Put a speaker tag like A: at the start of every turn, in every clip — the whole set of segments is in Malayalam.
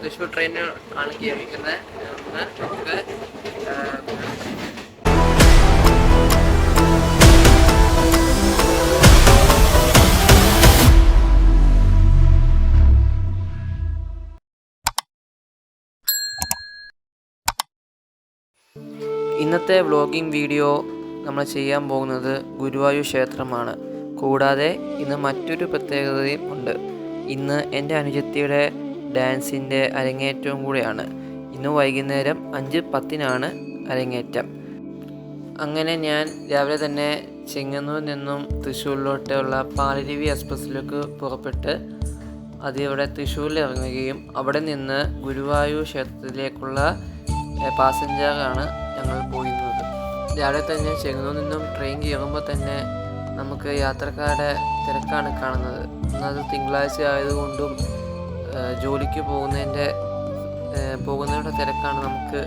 A: തൃശ്ശൂർ ട്രെയിനിൽ ആണ് കയറിയിരിക്കുന്നത്. നമുക്ക് ഇന്നത്തെ വ്ളോഗിംഗ് വീഡിയോ നമ്മൾ ചെയ്യാൻ പോകുന്നത് ഗുരുവായൂർ ക്ഷേത്രമാണ്. കൂടാതെ ഇന്ന് മറ്റൊരു പ്രത്യേകതയും ഉണ്ട്. ഇന്ന് എൻ്റെ അനുജത്തിയുടെ ഡാൻസിൻ്റെ അരങ്ങേറ്റവും കൂടെയാണ്. ഇന്ന് വൈകുന്നേരം 5:10 അരങ്ങേറ്റം. അങ്ങനെ ഞാൻ രാവിലെ തന്നെ ചെങ്ങന്നൂരിൽ നിന്നും തൃശ്ശൂരിലോട്ടുള്ള പാലരുവി എക്സ്പ്രസ്സിലേക്ക് പുറപ്പെട്ട് അതിവിടെ തൃശ്ശൂരിൽ ഇറങ്ങുകയും അവിടെ നിന്ന് ഗുരുവായൂർ ക്ഷേത്രത്തിലേക്കുള്ള പാസഞ്ചറാണ് ഞങ്ങൾ പോയിരുന്നത്. രാവിലെ തന്നെ ചെങ്ങന്നൂരിൽ നിന്നും ട്രെയിൻ കയറുമ്പോൾ തന്നെ നമുക്ക് യാത്രക്കാരുടെ തിരക്കാണ് കാണുന്നത്. എന്നാൽ തിങ്കളാഴ്ച ആയതുകൊണ്ടും ജോലിക്ക് പോകുന്നവരുടെ തിരക്കാണ് നമുക്ക്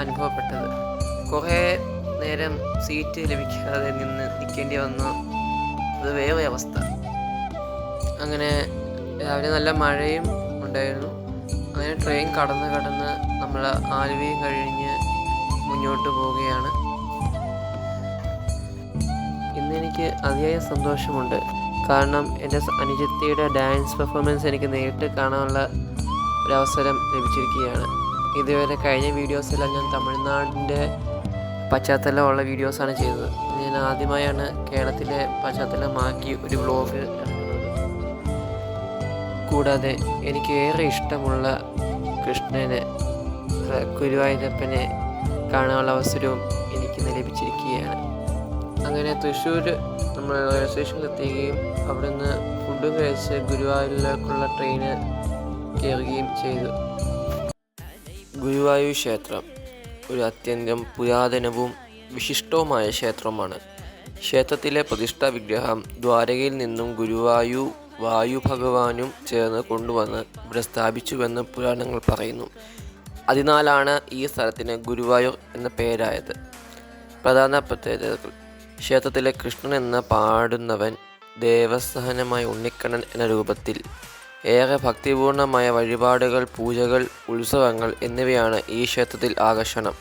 A: അനുഭവപ്പെട്ടത്. കുറേ നേരം സീറ്റ് ലഭിക്കാതെ നിൽക്കേണ്ടി വന്നു. അത് വേറെ അവസ്ഥ. അങ്ങനെ രാവിലെ നല്ല മഴയും ഉണ്ടായിരുന്നു. അങ്ങനെ ട്രെയിൻ കടന്ന് നമ്മൾ ആലുവയും കഴിഞ്ഞ് മുന്നോട്ട് പോവുകയാണ്. ഇന്നെനിക്ക് അതിയായ സന്തോഷമുണ്ട്. കാരണം എൻ്റെ അനുജത്തിയുടെ ഡാൻസ് പെർഫോമൻസ് എനിക്ക് നേരിട്ട് കാണാനുള്ള ഒരവസരം ലഭിച്ചിരിക്കുകയാണ്. ഇതുവരെ കഴിഞ്ഞ വീഡിയോസെല്ലാം ഞാൻ തമിഴ്നാടിൻ്റെ പശ്ചാത്തലമുള്ള വീഡിയോസാണ് ചെയ്തത്. ഞാൻ ആദ്യമായാണ് കേരളത്തിലെ പശ്ചാത്തലമാക്കി ഒരു വ്ളോഗ് ഇറങ്ങുന്നത്. കൂടാതെ എനിക്ക് ഏറെ ഇഷ്ടമുള്ള കൃഷ്ണനെ, ഗുരുവായൂരപ്പനെ കാണാനുള്ള അവസരവും എനിക്ക് ലഭിച്ചിരിക്കുകയാണ്. അങ്ങനെ തൃശ്ശൂർ നമ്മൾ റെയിൽവേ സ്റ്റേഷനിൽ എത്തുകയും അവിടെ നിന്ന് ഫുഡും കഴിച്ച് ഗുരുവായൂരിലേക്കുള്ള ട്രെയിന് കയറുകയും ചെയ്തു. ഗുരുവായൂർ ക്ഷേത്രം ഒരു അത്യന്തം പുരാതനവും വിശിഷ്ടവുമായ ക്ഷേത്രമാണ്. ക്ഷേത്രത്തിലെ പ്രതിഷ്ഠാ വിഗ്രഹം ദ്വാരകയിൽ നിന്നും ഗുരുവായൂർ വായു ഭഗവാനും ചേർന്ന് കൊണ്ടുവന്ന് ഇവിടെ സ്ഥാപിച്ചുവെന്ന് പുരാണങ്ങൾ പറയുന്നു. അതിനാലാണ് ഈ സ്ഥലത്തിന് ഗുരുവായൂർ എന്ന പേരായത്. പ്രധാന പ്രത്യേകതകൾ: ക്ഷേത്രത്തിലെ കൃഷ്ണൻ എന്ന പാടുന്നവൻ ദേവസഹനമായ ഉണ്ണിക്കണ്ണൻ എന്ന രൂപത്തിൽ. ഏറെ ഭക്തിപൂർണമായ വഴിപാടുകൾ, പൂജകൾ, ഉത്സവങ്ങൾ എന്നിവയാണ് ഈ ക്ഷേത്രത്തിൽ ആകർഷണം.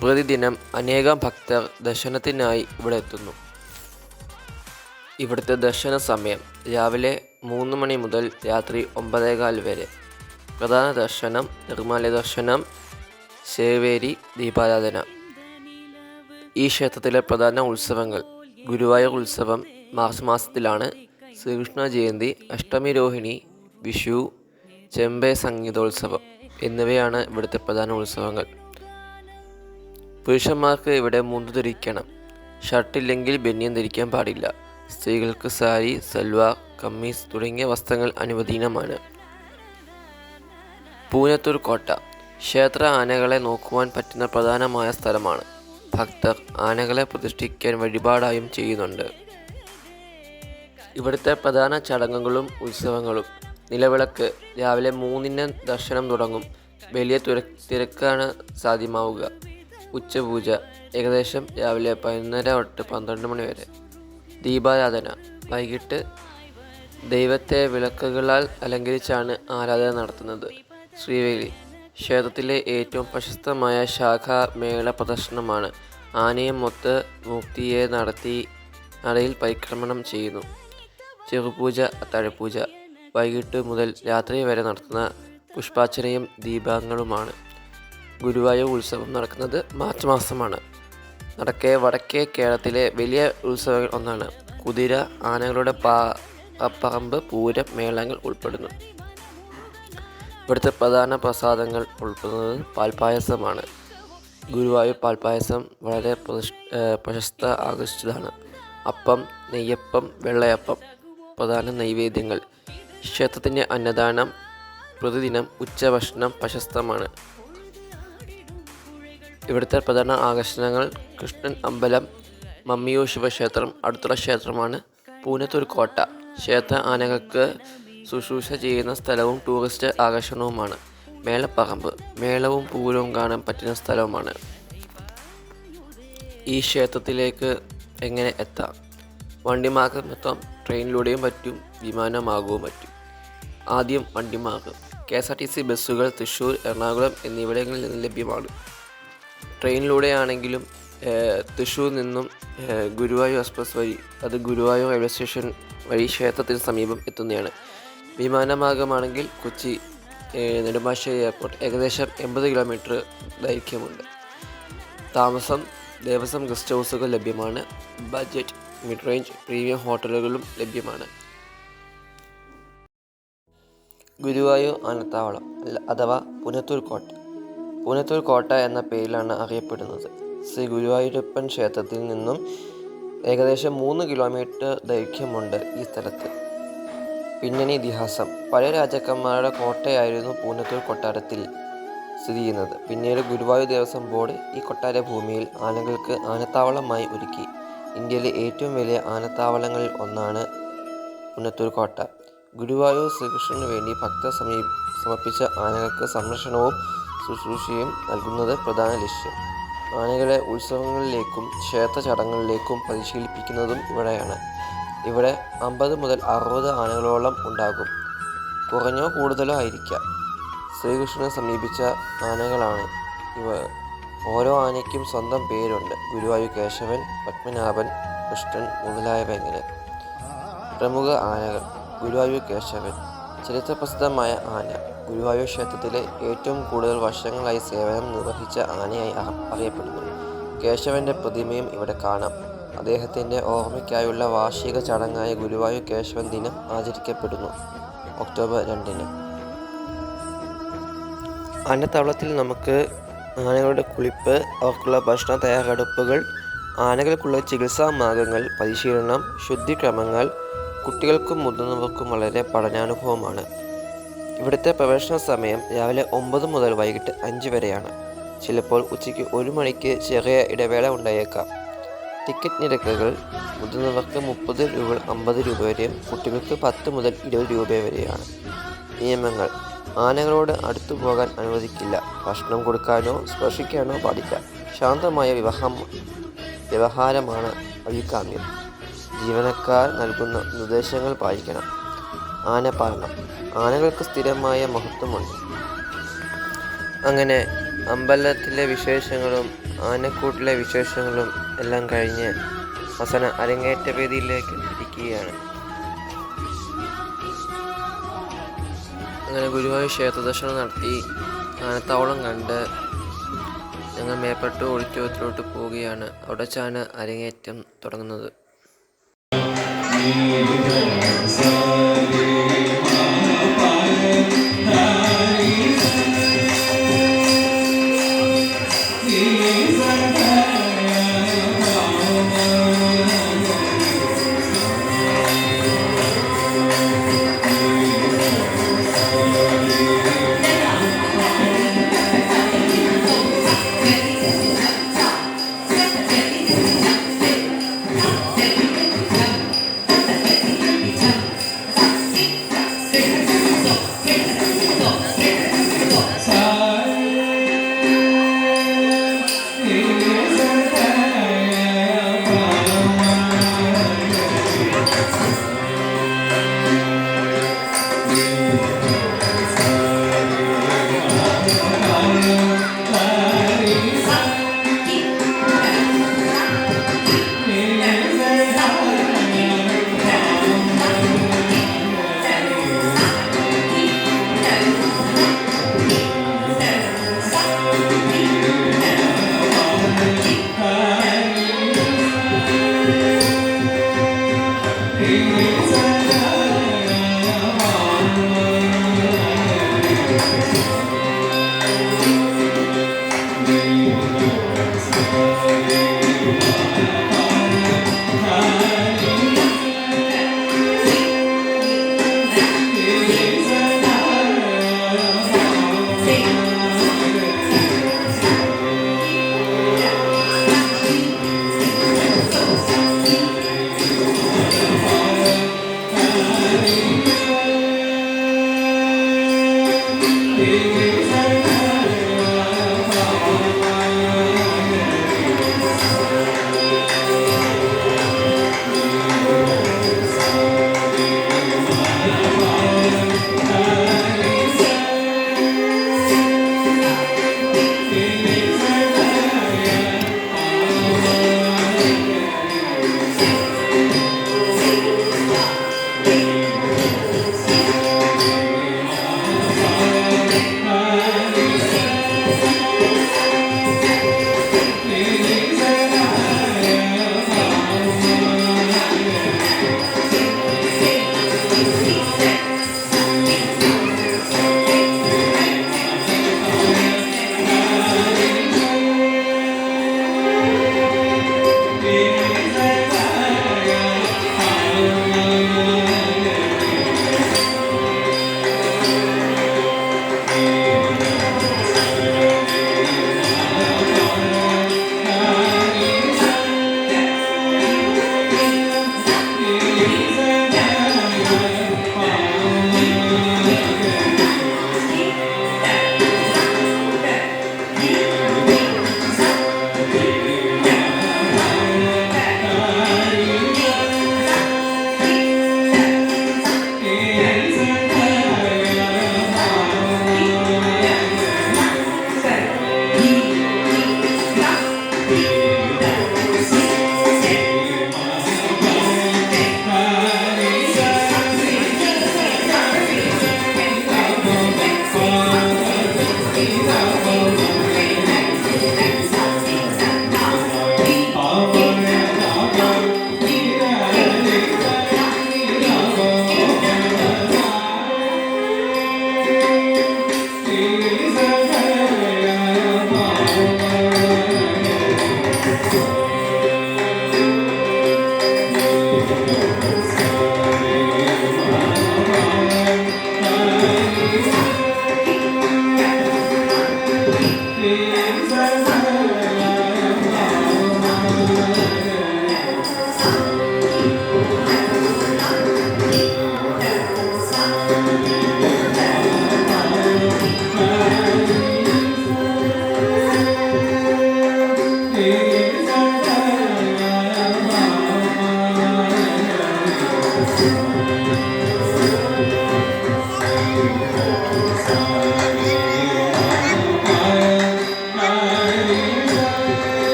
A: പ്രതിദിനം അനേകം ഭക്തർ ദർശനത്തിനായി ഇവിടെ എത്തുന്നു. ഇവിടുത്തെ ദർശന സമയം രാവിലെ 3 മണി മുതൽ രാത്രി 9:15 വരെ. പ്രധാന ദർശനം നിർമ്മാല്യ ദർശനം, ശേവേരി, ദീപാരാധന. ഈ ക്ഷേത്രത്തിലെ പ്രധാന ഉത്സവങ്ങൾ: ഗുരുവായൂർ ഉത്സവം മാർച്ച് മാസത്തിലാണ്. ശ്രീകൃഷ്ണ ജയന്തി, അഷ്ടമി രോഹിണി, വിഷു, ചെമ്പൈ സംഗീതോത്സവം എന്നിവയാണ് ഇവിടുത്തെ പ്രധാന ഉത്സവങ്ങൾ. പുരുഷന്മാർക്ക് ഇവിടെ മുണ്ട് ധരിക്കണം. ഷർട്ടില്ലെങ്കിൽ ബനിയൻ ധരിക്കാൻ പാടില്ല. സ്ത്രീകൾക്ക് സാരി, സൽവാർ, കമ്മീസ് തുടങ്ങിയ വസ്ത്രങ്ങൾ അനുവദനീയമാണ്. പൂനത്തൂർ കോട്ട ക്ഷേത്ര ആനകളെ നോക്കുവാൻ പറ്റുന്ന പ്രധാനമായ സ്ഥലമാണ്. ഭക്തർ ആനകളെ പ്രതിഷ്ഠിക്കാൻ വഴിപാടായും ചെയ്യുന്നുണ്ട്. ഇവിടുത്തെ പ്രധാന ചടങ്ങുകളും ഉത്സവങ്ങളും: നിലവിളക്ക് രാവിലെ 3 ദർശനം തുടങ്ങും. വലിയ തിരക്കാണ് സാധ്യമാവുക. ഉച്ചപൂജ ഏകദേശം രാവിലെ 11:30 തൊട്ട് 12 മണി വരെ. ദീപാരാധന വൈകിട്ട് ദൈവത്തെ വിളക്കുകളാൽ അലങ്കരിച്ചാണ് ആരാധന നടത്തുന്നത്. ശ്രീവേലി ക്ഷേത്രത്തിലെ ഏറ്റവും പ്രശസ്തമായ ശാഖാ മേള പ്രദർശനമാണ്. ആനയെ മൊത്ത് മൂർത്തിയെ നടയിൽ പരിക്രമണം ചെയ്യുന്നു. ചെറുപൂജ, അത്താഴപൂജ വൈകിട്ട് മുതൽ രാത്രി വരെ നടത്തുന്ന പുഷ്പാർച്ചനയും ദീപങ്ങളുമാണ്. ഗുരുവായൂർ ഉത്സവം നടക്കുന്നത് മാർച്ച് മാസമാണ്. വടക്കേ കേരളത്തിലെ വലിയ ഉത്സവങ്ങൾ ഒന്നാണ്. കുതിര, ആനകളുടെ പറമ്പ്, പൂരം, മേളങ്ങൾ ഉൾപ്പെടുന്നു. ഇവിടുത്തെ പ്രധാന പ്രസാദങ്ങൾ ഉൾപ്പെടുന്നത് പാൽപ്പായസമാണ്. ഗുരുവായൂർ പാൽപ്പായസം വളരെ പ്രശസ്ത ആകർഷിച്ചതാണ്. അപ്പം, നെയ്യപ്പം, വെള്ളയപ്പം പ്രധാന നൈവേദ്യങ്ങൾ. ക്ഷേത്രത്തിൻ്റെ അന്നദാനം, പ്രതിദിനം ഉച്ചഭക്ഷണം പ്രശസ്തമാണ്. ഇവിടുത്തെ പ്രധാന ആകർഷണങ്ങൾ: കൃഷ്ണൻ അമ്പലം, മമ്മിയൂർ ശിവക്ഷേത്രം അടുത്തുള്ള ക്ഷേത്രമാണ്. പൂനത്തൂർ കോട്ട ക്ഷേത്ര ആനകൾക്ക് ശുശ്രൂഷ ചെയ്യുന്ന സ്ഥലവും ടൂറിസ്റ്റ് ആകർഷണവുമാണ്. മേളപ്പറമ്പ് മേളവും പൂരവും കാണാൻ പറ്റുന്ന സ്ഥലവുമാണ്. ഈ ക്ഷേത്രത്തിലേക്ക് എങ്ങനെ എത്താം? വണ്ടിമാർഗം എത്താം. ട്രെയിനിലൂടെയും പറ്റും, വിമാനമാർഗവും പറ്റും. ആദ്യം വണ്ടിമാർഗം. KSRTC ബസ്സുകൾ തൃശ്ശൂർ, എറണാകുളം എന്നിവിടങ്ങളിൽ നിന്ന് ലഭ്യമാണ്. ട്രെയിനിലൂടെയാണെങ്കിലും തൃശ്ശൂർ നിന്നും ഗുരുവായൂർ എക്സ്പ്രസ് വഴി, അത് ഗുരുവായൂർ റെയിൽവേ സ്റ്റേഷൻ വഴി ക്ഷേത്രത്തിന് സമീപം എത്തുന്നതാണ്. വിമാനമാർഗമാണെങ്കിൽ കൊച്ചി നെടുമ്പാശ്ശേരി എയർപോർട്ട് ഏകദേശം 80 കിലോമീറ്റർ ദൈർഘ്യമുണ്ട്. താമസം ദേവസ്വം ഗസ്റ്റ് ഹൗസുകൾ ലഭ്യമാണ്. ബഡ്ജറ്റ്, മിഡ് റേഞ്ച്, പ്രീമിയം ഹോട്ടലുകളും ലഭ്യമാണ്. ഗുരുവായൂർ ആനത്താവളം അഥവാ പുനത്തൂർ കോട്ട. പുനത്തൂർ കോട്ട എന്ന പേരിലാണ് അറിയപ്പെടുന്നത്. ശ്രീ ഗുരുവായൂരപ്പൻ ക്ഷേത്രത്തിൽ നിന്നും ഏകദേശം 3 കിലോമീറ്റർ ദൈർഘ്യമുണ്ട് ഈ സ്ഥലത്ത്. പിന്നണി ഇതിഹാസം. പഴയ രാജാക്കന്മാരുടെ കോട്ടയായിരുന്നു പൂനത്തൂർ കൊട്ടാരത്തിൽ സ്ഥിതി ചെയ്യുന്നത്. പിന്നീട് ഗുരുവായൂർ ദേവസ്വം ബോർഡ് ഈ കൊട്ടാര ഭൂമിയിൽ ആനകൾക്ക് ആനത്താവളമായി ഒരുക്കി. ഇന്ത്യയിലെ ഏറ്റവും വലിയ ആനത്താവളങ്ങളിൽ ഒന്നാണ് പുനത്തൂർ കോട്ട. ഗുരുവായൂർ ശ്രീകൃഷ്ണന് വേണ്ടി ഭക്തർ സമർപ്പിച്ച ആനകൾക്ക് സംരക്ഷണവും ശുശ്രൂഷയും നൽകുന്നത് പ്രധാന ലക്ഷ്യം. ആനകളെ ഉത്സവങ്ങളിലേക്കും ക്ഷേത്ര ചടങ്ങുകളിലേക്കും പരിശീലിപ്പിക്കുന്നതും ഇവിടെയാണ്. ഇവിടെ 50 മുതൽ 60 ആനകളോളം ഉണ്ടാകും. കുറഞ്ഞോ കൂടുതലോ ആയിരിക്കാം. ശ്രീകൃഷ്ണനെ സമീപിച്ച ആനകളാണ് ഇവ. ഓരോ ആനയ്ക്കും സ്വന്തം പേരുണ്ട്. ഗുരുവായൂർ കേശവൻ, പത്മനാഭൻ, കൃഷ്ണൻ മുതലായവ എങ്ങനെ. പ്രമുഖ ആനകൾ. ഗുരുവായൂർ കേശവൻ ചരിത്രപ്രസിദ്ധമായ ആന. ഗുരുവായൂർ ക്ഷേത്രത്തിലെ ഏറ്റവും കൂടുതൽ വർഷങ്ങളായി സേവനം നിർവഹിച്ച ആനയായി അറിയപ്പെടുന്നു. കേശവൻ്റെ പ്രതിമയും ഇവിടെ കാണാം. അദ്ദേഹത്തിൻ്റെ ഓർമ്മയ്ക്കായുള്ള വാർഷിക ചടങ്ങായ ഗുരുവായൂർ കേശവൻ ദിനം ആചരിക്കപ്പെടുന്നു ഒക്ടോബർ 2-ന്. ആനത്താവളത്തിൽ നമുക്ക് ആനകളുടെ കുളിപ്പ്, അവർക്കുള്ള ഭക്ഷണ തയ്യാറെടുപ്പുകൾ, ആനകൾക്കുള്ള ചികിത്സാ മാർഗങ്ങൾ, പരിശീലനം, ശുദ്ധിക്രമങ്ങൾ കുട്ടികൾക്കും മുതിർന്നവർക്കും വളരെ പഠനാനുഭവമാണ്. ഇവിടുത്തെ പ്രവേശന സമയം രാവിലെ 9 മുതൽ വൈകിട്ട് 5 വരെയാണ്. ചിലപ്പോൾ ഉച്ചയ്ക്ക് 1 മണിക്ക് ചെറിയ ഇടവേള ഉണ്ടായേക്കാം. ടിക്കറ്റ് നിരക്കുകൾ മുതിർന്നവർക്ക് 30 രൂപ 50 രൂപ വരെയും കുട്ടികൾക്ക് 10 മുതൽ 20 രൂപ വരെയാണ്. നിയമങ്ങൾ. ആനകളോട് അടുത്തു പോകാൻ അനുവദിക്കില്ല. ഭക്ഷണം കൊടുക്കാനോ സ്പർശിക്കാനോ പാടില്ല. ശാന്തമായ വ്യവഹാരമാണ് അഭികാമ്യം. ജീവനക്കാർ നൽകുന്ന നിർദ്ദേശങ്ങൾ പാലിക്കണം. ആനപാലനം. ആനകൾക്ക് സ്ഥിരമായ മഹത്വമുണ്ട്. അങ്ങനെ അമ്പലത്തിലെ വിശേഷങ്ങളും ആനക്കൂട്ടിലെ വിശേഷങ്ങളും എല്ലാം കഴിഞ്ഞ് അവസാനം അരങ്ങേറ്റ വേദിയിലേക്ക് ഇരിക്കുകയാണ്. അങ്ങനെ ഗുരുവായൂർ ക്ഷേത്ര ദർശനം നടത്തി ആനത്താവളം കണ്ട് ഞങ്ങൾ മേപ്പട്ട് ഓഡിറ്റോറിയത്തിലോട്ട് പോവുകയാണ്. അവിടെ വെച്ചാണ് അരങ്ങേറ്റം തുടങ്ങുന്നത്.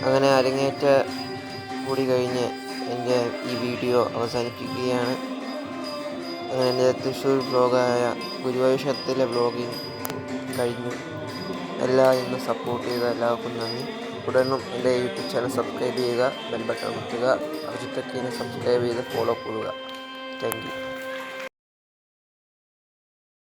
A: അങ്ങനെ അരങ്ങേറ്റ കൂടി കഴിഞ്ഞ് എൻ്റെ ഈ വീഡിയോ അവസാനിപ്പിക്കുകയാണ്. അങ്ങനെ എൻ്റെ തൃശ്ശൂർ വ്ലോഗായ ഗുരുവായൂർ ക്ഷേത്രത്തിലെ വ്ലോഗിങ് കഴിഞ്ഞു. എല്ലാവരും ഇന്ന് സപ്പോർട്ട് ചെയ്ത എല്ലാവർക്കും നന്ദി. തുടർന്നും എൻ്റെ യൂട്യൂബ് ചാനൽ സബ്സ്ക്രൈബ് ചെയ്യുക, ബെൽ ബട്ടൺ അമർത്തുക, അർജിത്തൊക്കെ സബ്സ്ക്രൈബ് ചെയ്ത് ഫോളോ കൊള്ളുക. Thank you.